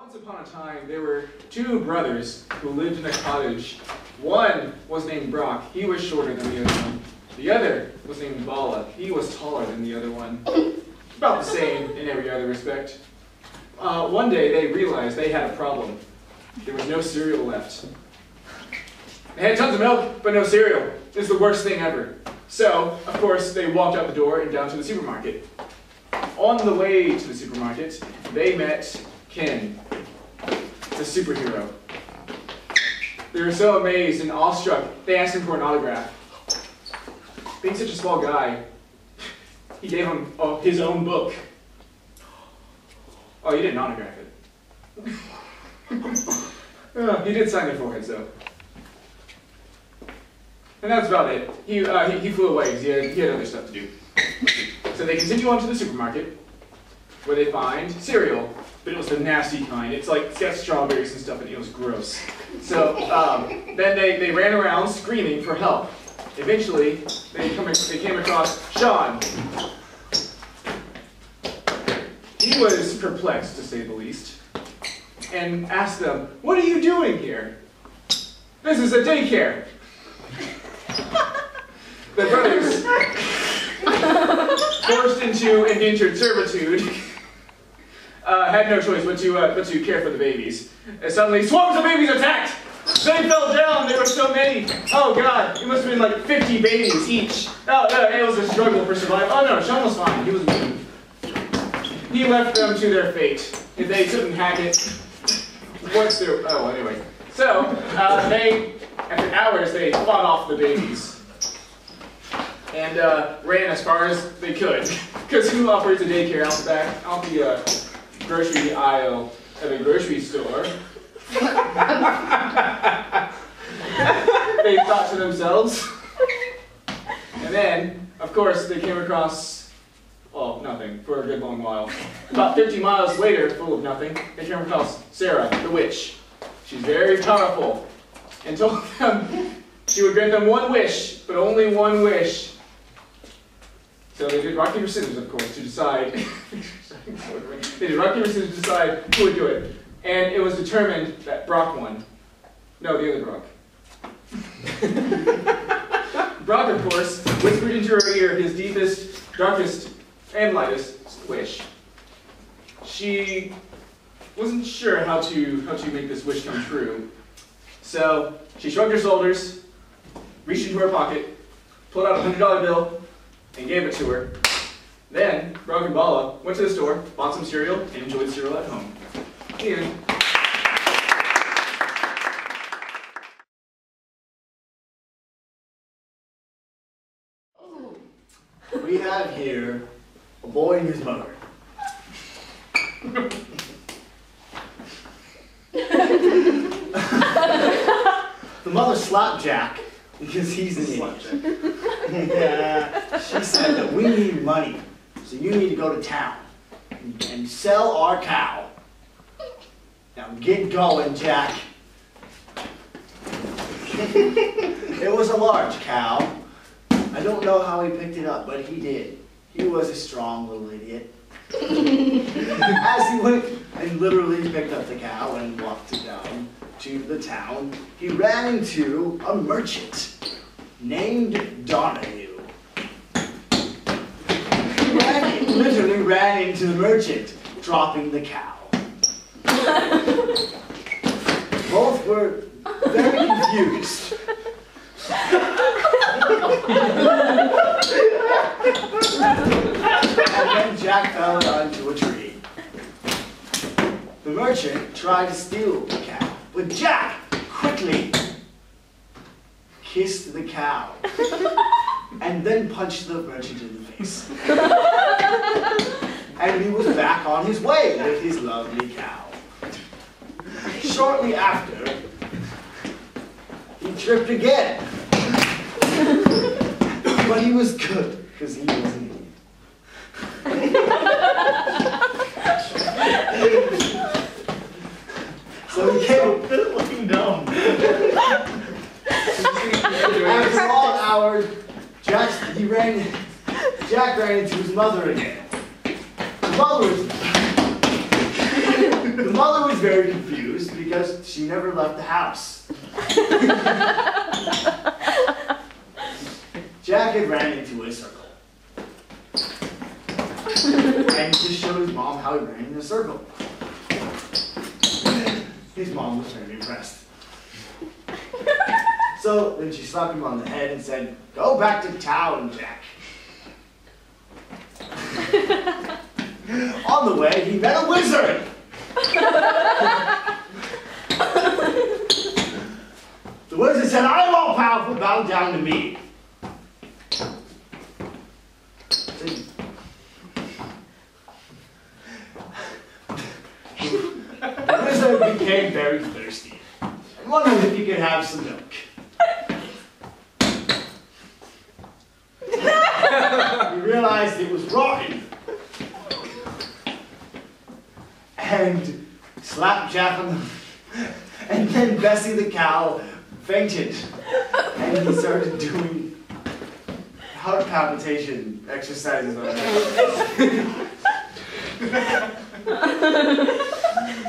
Once upon a time, there were two brothers who lived in a cottage. One was named Brock. He was shorter than the other one. The other was named Bala. He was taller than the other one. About the same in every other respect. One day, they realized they had a problem. There was no cereal left. They had tons of milk, but no cereal. It's the worst thing ever. So, of course, they walked out the door and down to the supermarket. On the way to the supermarket, they met Ken, the superhero. They were so amazed and awestruck, they asked him for an autograph. Being such a small guy, he gave him his own book. Oh, he didn't autograph it. He did sign their foreheads, though. And that's about it. He flew away because he had other stuff to do. So they continue on to the supermarket, where they find cereal, but it was the nasty kind. It's got strawberries and stuff, and it was gross. So then they ran around screaming for help. Eventually, they came across Sean. He was perplexed, to say the least, and asked them, "What are you doing here? This is a daycare." The brothers, forced into indentured servitude, had no choice but to care for the babies. And suddenly, swarms of babies attacked! They fell down, there were so many! Oh god, it must have been like 50 babies each. Oh, it was a struggle for survival. Oh no, Sean was fine, he was mean. He left them to their fate. If they couldn't hack it, anyway. So, after hours, they fought off the babies. And ran as far as they could. Because who operates a daycare out the grocery aisle at a grocery store? They thought to themselves. And then, of course, they came across, nothing for a good long while. About 50 miles later, full of nothing, they came across Sarah, the witch. She's very powerful. And told them she would grant them one wish, but only one wish. So they did rock, paper, scissors, of course, to decide. They did rock, paper, scissors to decide who would do it. And it was determined that Brock won. No, the other Brock. Brock, of course, whispered into her ear his deepest, darkest, and lightest wish. She wasn't sure how to make this wish come true. So she shrugged her shoulders, reached into her pocket, pulled out a $100 bill, and gave it to her. Then, Brock and Bala went to the store, bought some cereal, and enjoyed cereal at home. The end. We have here a boy and his mother. The mother slapped Jack because he's an idiot. Yeah. She said that we need money, so you need to go to town and sell our cow. Now get going, Jack. It was a large cow. I don't know how he picked it up, but he did. He was a strong little idiot. As he went and literally picked up the cow and walked it down to the town, he ran into a merchant named Donahue. He literally ran into the merchant, dropping the cow. Both were very confused. And then Jack fell onto a tree. The merchant tried to steal the cow, but Jack quickly kissed the cow and then punched the merchant in the face. And he was back on his way with his lovely cow. Shortly after, he tripped again. But he was good, because he was an idiot. So he came looking dumb. After a long hour, Jack ran into his mother again. The mother was The mother was very confused because she never left the house. Jack had ran into a circle. And he just showed his mom how he ran in a circle. His mom was very impressed. So then she slapped him on the head and said, "Go back to town, Jack." On the way, he met a wizard. The wizard said, "I am all powerful, bow down to me." The wizard became very thirsty and wondered if he could have some milk. He realized it was rotten and slapped Jack on the... And then Bessie the cow fainted and he started doing heart palpitation exercises on her.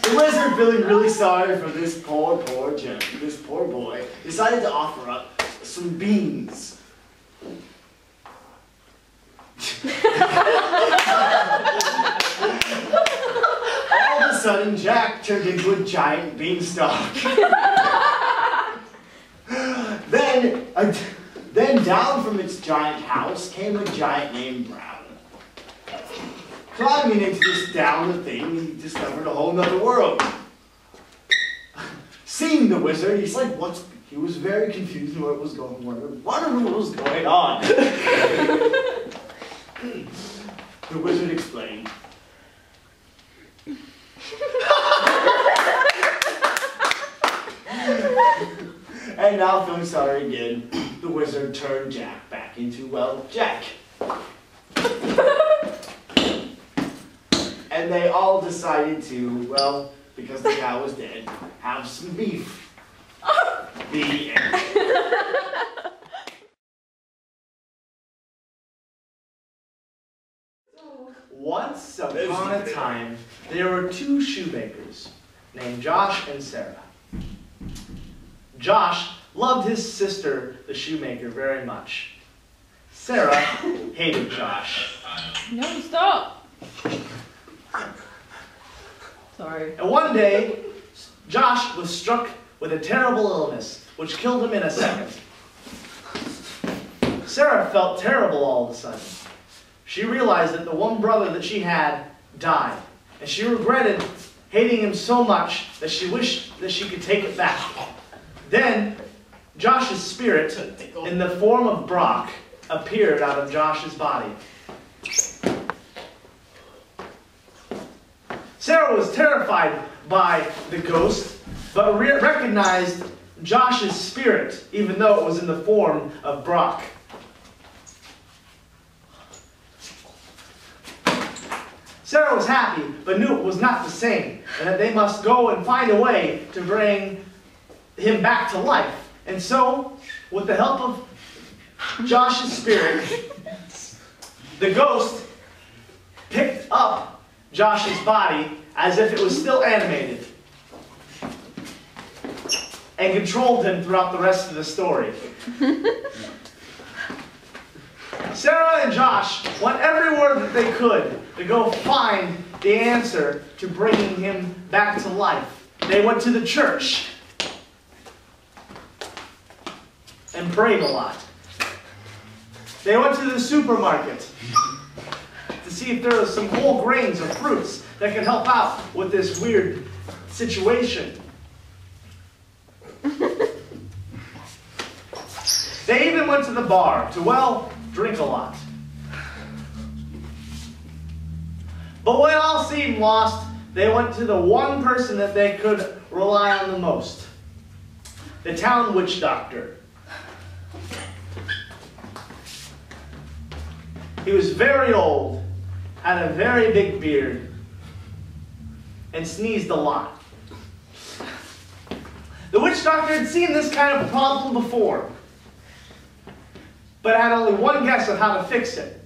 The wizard, feeling really sorry for this poor Jack, this poor boy, decided to offer up some beans. All of a sudden, Jack turned into a giant beanstalk. Then down from its giant house came a giant named Brown. Climbing into this down thing, he discovered a whole nother world. Seeing the wizard, he's like, "What's?" He was very confused in what was going on. What was going on? The wizard explained. And now, feeling sorry again, the wizard turned Jack back into, well, Jack. And they all decided to, well, because the cow was dead, have some beef. The end. Once upon a time, there were two shoemakers named Josh and Sarah. Josh loved his sister, the shoemaker, very much. Sarah hated Josh. No, stop! Sorry. And one day, Josh was struck with a terrible illness, which killed him in a second. Sarah felt terrible all of a sudden. She realized that the one brother that she had died, and she regretted hating him so much that she wished that she could take it back. Then, Josh's spirit, in the form of Brock, appeared out of Josh's body. Sarah was terrified by the ghost, but recognized Josh's spirit, even though it was in the form of Brock. Sarah was happy, but knew it was not the same, and that they must go and find a way to bring him back to life. And so, with the help of Josh's spirit, the ghost picked up Josh's body as if it was still animated and controlled him throughout the rest of the story. Sarah and Josh went everywhere that they could to go find the answer to bringing him back to life. They went to the church and prayed a lot. They went to the supermarket to see if there was some whole grains or fruits that could help out with this weird situation. They even went to the bar to, well, drink a lot. But when all seemed lost, they went to the one person that they could rely on the most. The town witch doctor. He was very old, had a very big beard, and sneezed a lot. The witch doctor had seen this kind of problem before, but had only one guess on how to fix it.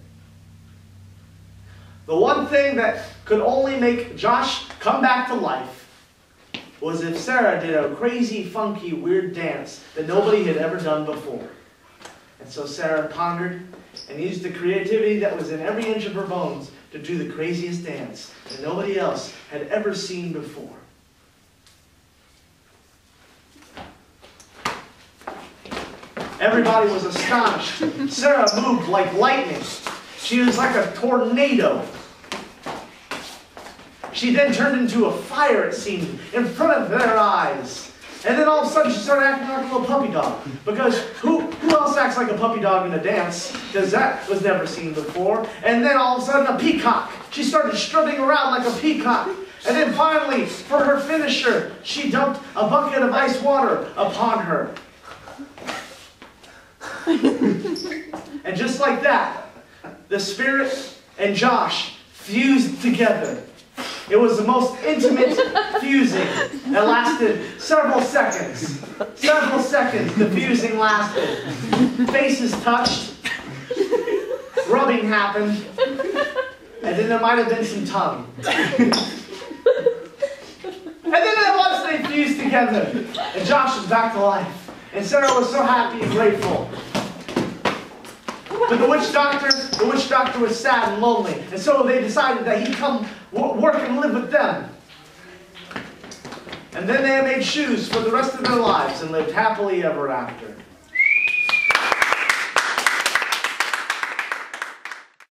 The one thing that could only make Josh come back to life was if Sarah did a crazy, funky, weird dance that nobody had ever done before. And so Sarah pondered and used the creativity that was in every inch of her bones to do the craziest dance that nobody else had ever seen before. Everybody was astonished. Sarah moved like lightning. She was like a tornado. She then turned into a fire, it seemed, in front of their eyes. And then all of a sudden she started acting like a little puppy dog. Because who else acts like a puppy dog in a dance? Because that was never seen before. And then all of a sudden a peacock. She started strutting around like a peacock. And then finally, for her finisher, she dumped a bucket of ice water upon her. And just like that, the Spirit and Josh fused together. It was the most intimate fusing that lasted several seconds. Several seconds the fusing lasted. Faces touched. Rubbing happened. And then there might have been some tongue. And then once they fused together, and Josh was back to life. And Sarah was so happy and grateful. But the witch doctor was sad and lonely. And so they decided that he'd come work and live with them. And then they made shoes for the rest of their lives and lived happily ever after.